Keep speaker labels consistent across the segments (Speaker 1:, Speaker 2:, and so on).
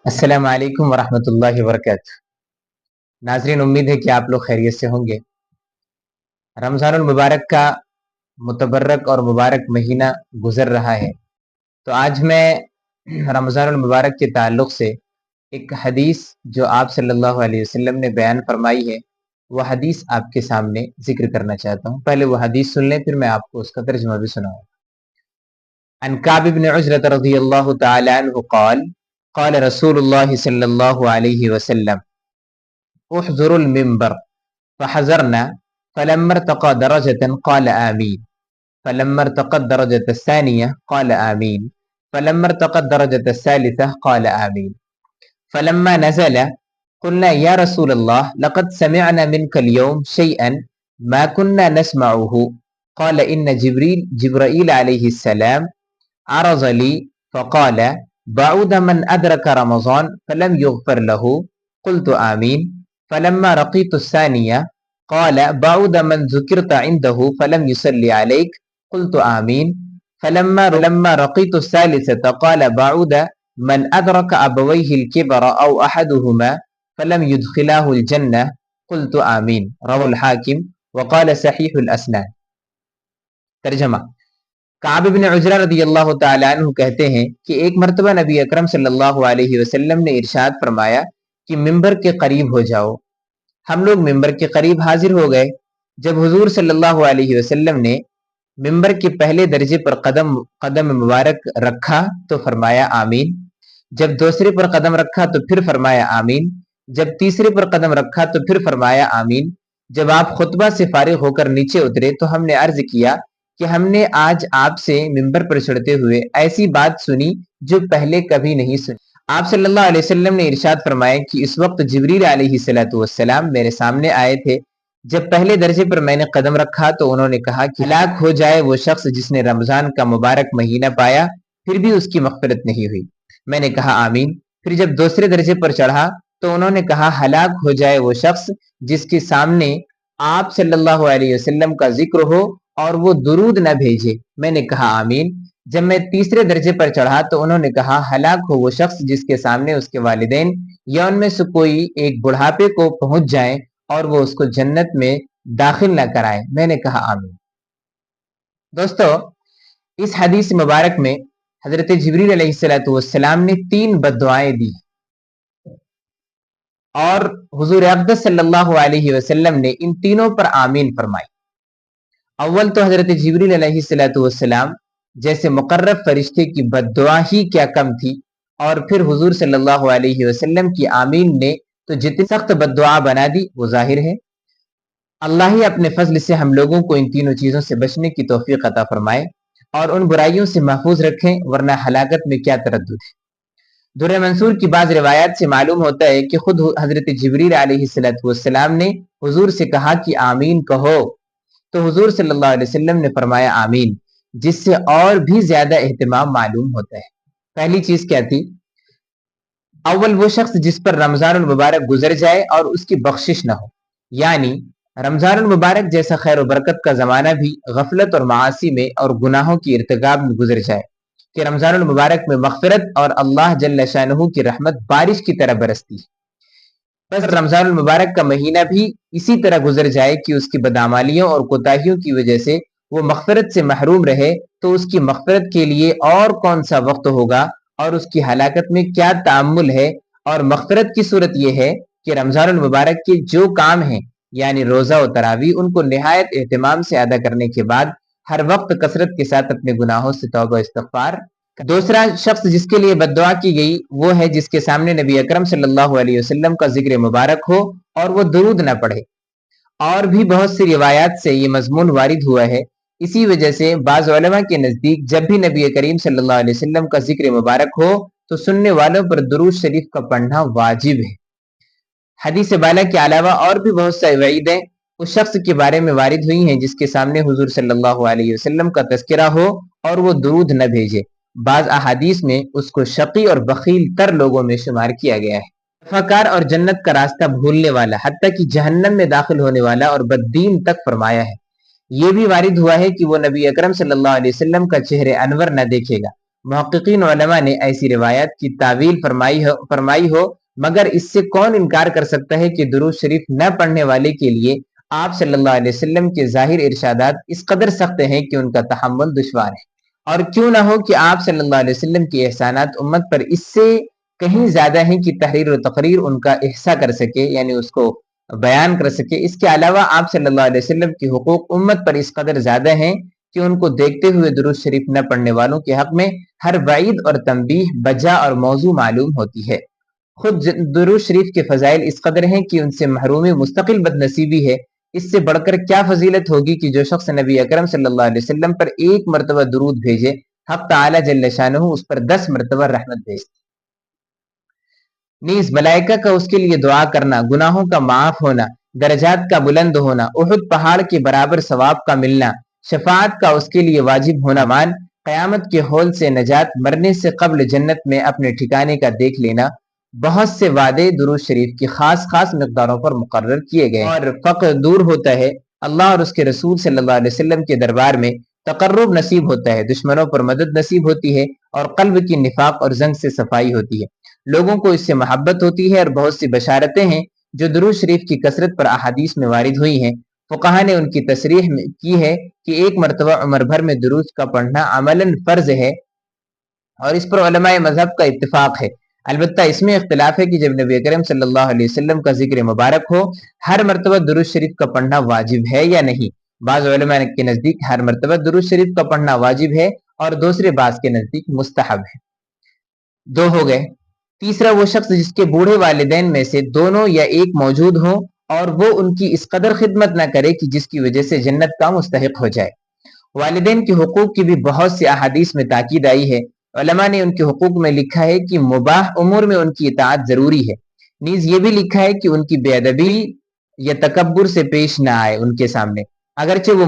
Speaker 1: السلام علیکم ورحمۃ اللہ وبرکاتہ۔ ناظرین، امید ہے کہ آپ لوگ خیریت سے ہوں گے۔ رمضان المبارک کا متبرک اور مبارک مہینہ گزر رہا ہے، تو آج میں رمضان المبارک کے تعلق سے ایک حدیث جو آپ صلی اللہ علیہ وسلم نے بیان فرمائی ہے، وہ حدیث آپ کے سامنے ذکر کرنا چاہتا ہوں۔ پہلے وہ حدیث سن لیں، پھر میں آپ کو اس کا ترجمہ بھی سناؤں۔ عن كعب بن عجرة رضی اللہ تعالی عنہ قال قال رسول اللہ صلی اللہ علیہ وسلم احضر المنبر فحضرنا فلما ارتقى درجة قال آمين فلما ارتقى الدرجة الثانية قال آمين فلما ارتقى الدرجة الثالثة قال آمين فلما نزل قلنا يا رسول الله لقد سمعنا منك اليوم شيئا ما كنا نسمعه قال إن جبرائيل عليه السلام عرض لي فقال بعود من أدرك رمضان فلم يغفر له قلت آمين فلما رقيت الثانية قال بعود من ذكرت عنده فلم يصلي عليك قلت آمين فلما رقيت الثالثة قال بعود من أدرك أبويه الكبر أو أحدهما فلم يدخلاه الجنة قلت آمين رواه الحاكم وقال صحيح الأسناد۔ ترجمہ: کعب بن عجرہ رضی اللہ تعالیٰ عنہ کہتے ہیں کہ ایک مرتبہ نبی اکرم صلی اللہ علیہ وسلم نے ارشاد فرمایا کہ ممبر کے قریب ہو جاؤ۔ ہم لوگ ممبر کے قریب حاضر ہو گئے۔ جب حضور صلی اللہ علیہ وسلم نے ممبر کے پہلے درجے پر قدم مبارک رکھا تو فرمایا آمین۔ جب دوسرے پر قدم رکھا تو پھر فرمایا آمین۔ جب تیسرے پر قدم رکھا تو پھر فرمایا آمین۔ جب آپ خطبہ سے فارغ ہو کر نیچے اترے تو ہم نے عرض کیا کہ ہم نے آج آپ سے ممبر پر چڑھتے ہوئے ایسی بات سنی جو پہلے کبھی نہیں سنی۔ آپ صلی اللہ علیہ وسلم نے ارشاد فرمایا کہ اس وقت جبریل علیہ السلام میرے سامنے آئے تھے۔ جب پہلے درجے پر میں نے قدم رکھا تو انہوں نے کہا کہ ہلاک ہو جائے وہ شخص جس نے رمضان کا مبارک مہینہ پایا پھر بھی اس کی مغفرت نہیں ہوئی۔ میں نے کہا آمین۔ پھر جب دوسرے درجے پر چڑھا تو انہوں نے کہا ہلاک ہو جائے وہ شخص جس کے سامنے آپ صلی اللہ علیہ وسلم کا ذکر ہو اور وہ درود نہ بھیجے۔ میں نے کہا آمین۔ جب میں تیسرے درجے پر چڑھا تو انہوں نے کہا ہلاک ہو وہ شخص جس کے سامنے اس کے والدین یا ان میں سے کوئی ایک بڑھاپے کو پہنچ جائیں اور وہ اس کو جنت میں داخل نہ کرائے۔ میں نے کہا آمین۔ دوستو، اس حدیث مبارک میں حضرت جبریل علیہ السلام نے 3 بد دعائیں دی اور حضور اقدس صلی اللہ علیہ وسلم نے ان تینوں پر آمین فرمائی۔ اول تو حضرت جبریل علیہ السلام جیسے مقرب فرشتے کی بد دعا ہی کیا کم تھی، اور پھر حضور صلی اللہ علیہ وسلم کی آمین نے تو جتنی سخت بد دعا بنا دی وہ ظاہر ہے۔ اللہ ہی اپنے فضل سے ہم لوگوں کو ان تینوں چیزوں سے بچنے کی توفیق عطا فرمائے اور ان برائیوں سے محفوظ رکھیں، ورنہ ہلاکت میں کیا تردد ہے۔ درہ منصور کی بعض روایات سے معلوم ہوتا ہے کہ خود حضرت جبریل علیہ السلام نے حضور سے کہا کہ آمین کہو، تو حضور صلی اللہ علیہ وسلم نے فرمایا آمین، جس سے اور بھی زیادہ اہتمام معلوم ہوتا ہے۔ پہلی چیز کیا تھی؟ اول وہ شخص جس پر رمضان المبارک گزر جائے اور اس کی بخشش نہ ہو، یعنی رمضان المبارک جیسا خیر و برکت کا زمانہ بھی غفلت اور معاصی میں اور گناہوں کی ارتکاب میں گزر جائے، کہ رمضان المبارک میں مغفرت اور اللہ جل شانہ کی رحمت بارش کی طرح برستی ہے۔ بس رمضان المبارک کا مہینہ بھی اسی طرح گزر جائے کہ اس کی بدعمالیوں اور کوتاہیوں کی وجہ سے وہ مغفرت سے محروم رہے، تو اس کی مغفرت کے لیے اور کون سا وقت ہوگا اور اس کی ہلاکت میں کیا تعامل ہے۔ اور مغفرت کی صورت یہ ہے کہ رمضان المبارک کے جو کام ہیں یعنی روزہ و تراویح، ان کو نہایت اہتمام سے ادا کرنے کے بعد ہر وقت کثرت کے ساتھ اپنے گناہوں سے توبہ استغفار۔ دوسرا شخص جس کے لیے بد دعا کی گئی وہ ہے جس کے سامنے نبی اکرم صلی اللہ علیہ وسلم کا ذکر مبارک ہو اور وہ درود نہ پڑھے۔ اور بھی بہت سی روایات سے یہ مضمون وارد ہوا ہے۔ اسی وجہ سے بعض علماء کے نزدیک جب بھی نبی کریم صلی اللہ علیہ وسلم کا ذکر مبارک ہو تو سننے والوں پر درود شریف کا پڑھنا واجب ہے۔ حدیث بالا کے علاوہ اور بھی بہت سی وعیدیں اس شخص کے بارے میں وارد ہوئی ہیں جس کے سامنے حضور صلی اللہ علیہ وسلم کا تذکرہ ہو اور وہ درود نہ بھیجے۔ بعض احادیث میں اس کو شقی اور بخیل تر لوگوں میں شمار کیا گیا ہے، فقار اور جنت کا راستہ بھولنے والا، حتیٰ کہ جہنم میں داخل ہونے والا اور بددین تک فرمایا ہے۔ یہ بھی وارد ہوا ہے کہ وہ نبی اکرم صلی اللہ علیہ وسلم کا چہرے انور نہ دیکھے گا، محققین علماء نے ایسی روایات کی تعویل فرمائی ہو مگر اس سے کون انکار کر سکتا ہے کہ درود شریف نہ پڑھنے والے کے لیے آپ صلی اللہ علیہ وسلم کے ظاہر ارشادات اس قدر سخت ہیں کہ ان کا تحمل دشوار ہے، اور کیوں نہ ہو کہ آپ صلی اللہ علیہ وسلم کے احسانات امت پر اس سے کہیں زیادہ ہیں کہ تحریر و تقریر ان کا احصا کر سکے، یعنی اس کو بیان کر سکے۔ اس کے علاوہ آپ صلی اللہ علیہ وسلم کے حقوق امت پر اس قدر زیادہ ہیں کہ ان کو دیکھتے ہوئے درود شریف نہ پڑھنے والوں کے حق میں ہر وعید اور تنبیہ بجا اور موضوع معلوم ہوتی ہے۔ خود درود شریف کے فضائل اس قدر ہیں کہ ان سے محرومی مستقل بدنصیبی ہے۔ اس سے بڑھ کر کیا فضیلت ہوگی کہ جو شخص نبی اکرم صلی اللہ علیہ وسلم پر ایک مرتبہ درود بھیجے، حق تعالی جل شانہ اس پر 10 مرتبہ رحمت بھیجے۔ نیز ملائکہ کا اس کے لیے دعا کرنا، گناہوں کا معاف ہونا، درجات کا بلند ہونا، احد پہاڑ کے برابر ثواب کا ملنا، شفاعت کا اس کے لیے واجب ہونا، مان قیامت کے ہول سے نجات، مرنے سے قبل جنت میں اپنے ٹھکانے کا دیکھ لینا، بہت سے وعدے درود شریف کی خاص مقداروں پر مقرر کیے گئے، اور فقر دور ہوتا ہے، اللہ اور اس کے رسول صلی اللہ علیہ وسلم کے دربار میں تقرب نصیب ہوتا ہے، دشمنوں پر مدد نصیب ہوتی ہے، اور قلب کی نفاق اور زنگ سے صفائی ہوتی ہے، لوگوں کو اس سے محبت ہوتی ہے، اور بہت سی بشارتیں ہیں جو درود شریف کی کثرت پر احادیث میں وارد ہوئی ہیں۔ فقہا نے ان کی تصریح کی ہے کہ ایک مرتبہ عمر بھر میں درود کا پڑھنا عملاً فرض ہے، اور اس پر علماء مذہب کا اتفاق ہے۔ البتہ اس میں اختلاف ہے کہ جب نبی کریم صلی اللہ علیہ وسلم کا ذکر مبارک ہو، ہر مرتبہ درود شریف کا پڑھنا واجب ہے یا نہیں۔ بعض علماء کے نزدیک ہر مرتبہ درود شریف کا پڑھنا واجب ہے، اور دوسرے بعض کے نزدیک مستحب ہے۔ دو ہو گئے۔ تیسرا وہ شخص جس کے بوڑھے والدین میں سے دونوں یا ایک موجود ہوں اور وہ ان کی اس قدر خدمت نہ کرے کہ جس کی وجہ سے جنت کا مستحق ہو جائے۔ والدین کے حقوق کی بھی بہت سی احادیث میں تاکید آئی ہے۔ علماء نے ان کے حقوق میں لکھا ہے کہ مباح امور میں ان کی اطاعت ضروری ہے، نیز یہ بھی لکھا ہے کہ ان کی بے ادبی یا تکبر سے پیش نہ آئے ان کے سامنے، اگرچہ وہ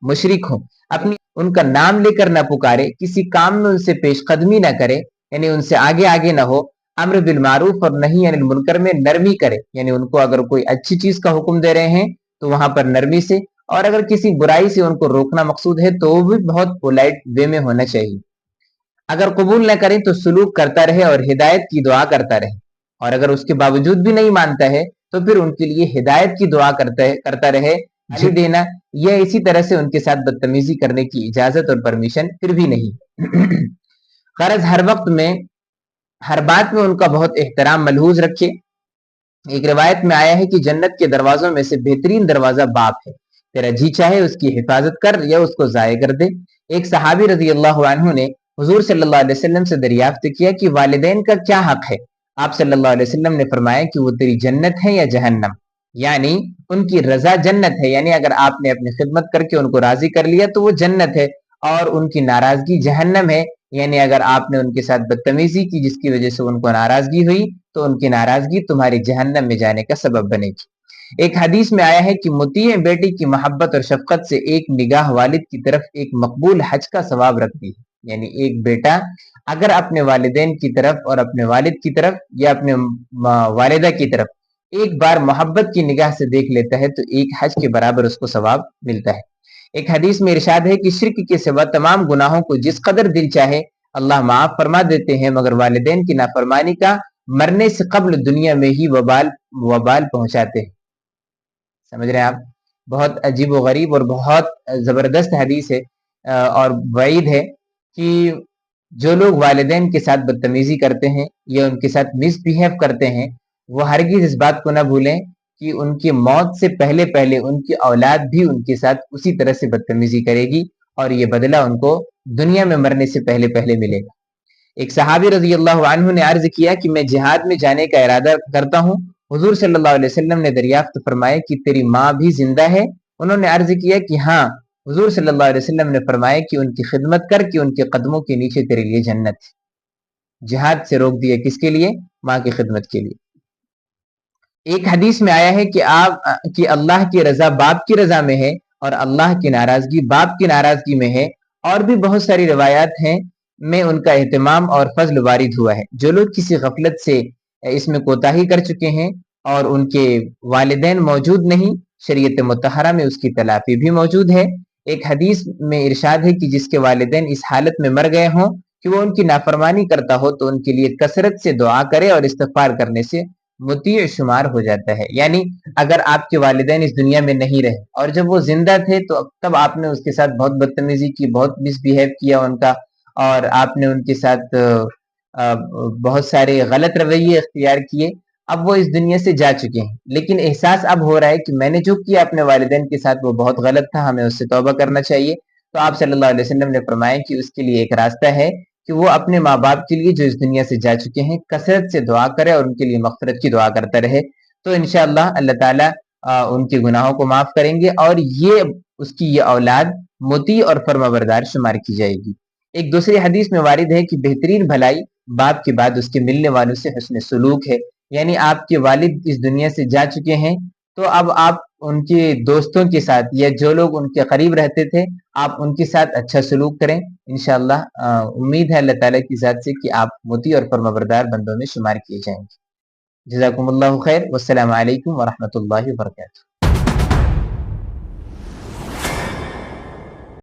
Speaker 1: مشرک ہوں، اپنی ان کا نام لے کر نہ پکارے، کسی کام میں ان سے پیش قدمی نہ کرے، یعنی ان سے آگے نہ ہو، امر بالمعروف اور نہی عن المنکر میں نرمی کرے، یعنی ان کو اگر کوئی اچھی چیز کا حکم دے رہے ہیں تو وہاں پر نرمی سے، اور اگر کسی برائی سے ان کو روکنا مقصود ہے تو وہ بھی بہت پولائٹ وے میں ہونا چاہیے۔ اگر قبول نہ کریں تو سلوک کرتا رہے اور ہدایت کی دعا کرتا رہے، اور اگر اس کے باوجود بھی نہیں مانتا ہے تو پھر ان کے لیے ہدایت کی دعا کرتا رہے، جی دینا یا اسی طرح سے ان کے ساتھ بدتمیزی کرنے کی اجازت اور پرمیشن پھر بھی نہیں۔ غرض ہر وقت میں ہر بات میں ان کا بہت احترام ملحوظ رکھے۔ ایک روایت میں آیا ہے کہ جنت کے دروازوں میں سے بہترین دروازہ باپ ہے، تیرا جی چاہے اس کی حفاظت کر یا اس کو ضائع کر دے۔ ایک صحابی رضی اللہ عنہ نے حضور صلی اللہ علیہ وسلم سے دریافت کیا کہ والدین کا کیا حق ہے؟ آپ صلی اللہ علیہ وسلم نے فرمایا کہ وہ تیری جنت ہے یا جہنم، یعنی ان کی رضا جنت ہے، یعنی اگر آپ نے اپنی خدمت کر کے ان کو راضی کر لیا تو وہ جنت ہے، اور ان کی ناراضگی جہنم ہے، یعنی اگر آپ نے ان کے ساتھ بدتمیزی کی جس کی وجہ سے ان کو ناراضگی ہوئی تو ان کی ناراضگی تمہاری جہنم میں جانے کا سبب بنے گی۔ ایک حدیث میں آیا ہے کہ مطیع بیٹی کی محبت اور شفقت سے ایک نگاہ والد کی طرف ایک مقبول حج کا ثواب رکھتی ہے، یعنی ایک بیٹا اگر اپنے والدین کی طرف اور اپنے والد کی طرف یا اپنے والدہ کی طرف ایک بار محبت کی نگاہ سے دیکھ لیتا ہے تو ایک حج کے برابر اس کو ثواب ملتا ہے۔ ایک حدیث میں ارشاد ہے کہ شرک کے سوا تمام گناہوں کو جس قدر دل چاہے اللہ معاف فرما دیتے ہیں، مگر والدین کی نافرمانی کا مرنے سے قبل دنیا میں ہی وبال پہنچاتے ہیں۔ سمجھ رہے ہیں آپ؟ بہت عجیب و غریب اور بہت زبردست حدیث ہے، اور وعید ہے کہ جو لوگ والدین کے ساتھ بدتمیزی کرتے ہیں یا ان کے ساتھ مس بہیو کرتے ہیں، وہ ہرگز اس بات کو نہ بھولیں کہ ان کی موت سے پہلے ان کی اولاد بھی ان کے ساتھ اسی طرح سے بدتمیزی کرے گی، اور یہ بدلہ ان کو دنیا میں مرنے سے پہلے ملے گا۔ ایک صحابی رضی اللہ عنہ نے عرض کیا کہ میں جہاد میں جانے کا ارادہ کرتا ہوں۔ حضور صلی اللہ علیہ وسلم نے دریافت فرمایا کہ تیری ماں بھی زندہ ہے؟ انہوں نے عرض کیا کہ ہاں۔ حضور صلی اللہ علیہ وسلم نے فرمایا کہ ان کی خدمت کر کے ان کے قدموں کے نیچے تیرے لیے جنت ہے۔ جہاد سے روک دیا کس کے لیے؟ ماں کی خدمت کے لیے۔ ایک حدیث میں آیا ہے کہ اللہ کی رضا باپ کی رضا میں ہے اور اللہ کی ناراضگی باپ کی ناراضگی میں ہے، اور بھی بہت ساری روایات ہیں میں ان کا اہتمام اور فضل وارد ہوا ہے۔ جو لوگ کسی غفلت سے اس میں کوتاہی کر چکے ہیں اور ان کے والدین موجود نہیں، شریعت مطہرہ میں اس کی تلافی بھی موجود ہے۔ ایک حدیث میں ارشاد ہے کہ جس کے والدین اس حالت میں مر گئے ہوں کہ وہ ان کی نافرمانی کرتا ہو تو ان کے لیے کثرت سے دعا کرے اور استغفار کرنے سے مطیع شمار ہو جاتا ہے. یعنی اگر آپ کے والدین اس دنیا میں نہیں رہے اور جب وہ زندہ تھے تو تب آپ نے اس کے ساتھ بہت بدتمیزی کی، بہت مس بیہیو کیا ان کا، اور آپ نے ان کے ساتھ بہت سارے غلط رویے اختیار کیے. اب وہ اس دنیا سے جا چکے ہیں، لیکن احساس اب ہو رہا ہے کہ میں نے جو کیا اپنے والدین کے ساتھ وہ بہت غلط تھا، ہمیں اس سے توبہ کرنا چاہیے. تو آپ صلی اللہ علیہ وسلم نے فرمایا کہ اس کے لیے ایک راستہ ہے کہ وہ اپنے ماں باپ کے لیے جو اس دنیا سے جا چکے ہیں کثرت سے دعا کرے اور ان کے لیے مغفرت کی دعا کرتا رہے. تو انشاءاللہ اللہ تعالیٰ ان کے گناہوں کو معاف کریں گے اور اس کی یہ اولاد مطیع اور فرمانبردار شمار کی جائے گی. ایک دوسری حدیث میں وارد ہے کہ بہترین بھلائی باپ کے بعد اس کے ملنے والوں سے حسن سلوک ہے. یعنی آپ کے والد اس دنیا سے جا چکے ہیں تو اب آپ ان کے دوستوں کے ساتھ یا جو لوگ ان کے قریب رہتے تھے آپ ان کے ساتھ اچھا سلوک کریں. انشاءاللہ امید ہے اللہ تعالیٰ کی ذات سے کہ آپ مطیع اور فرمانبردار بندوں میں شمار کیے جائیں گے. جزاکم اللہ خیر، والسلام علیکم ورحمۃ اللہ وبرکاتہ.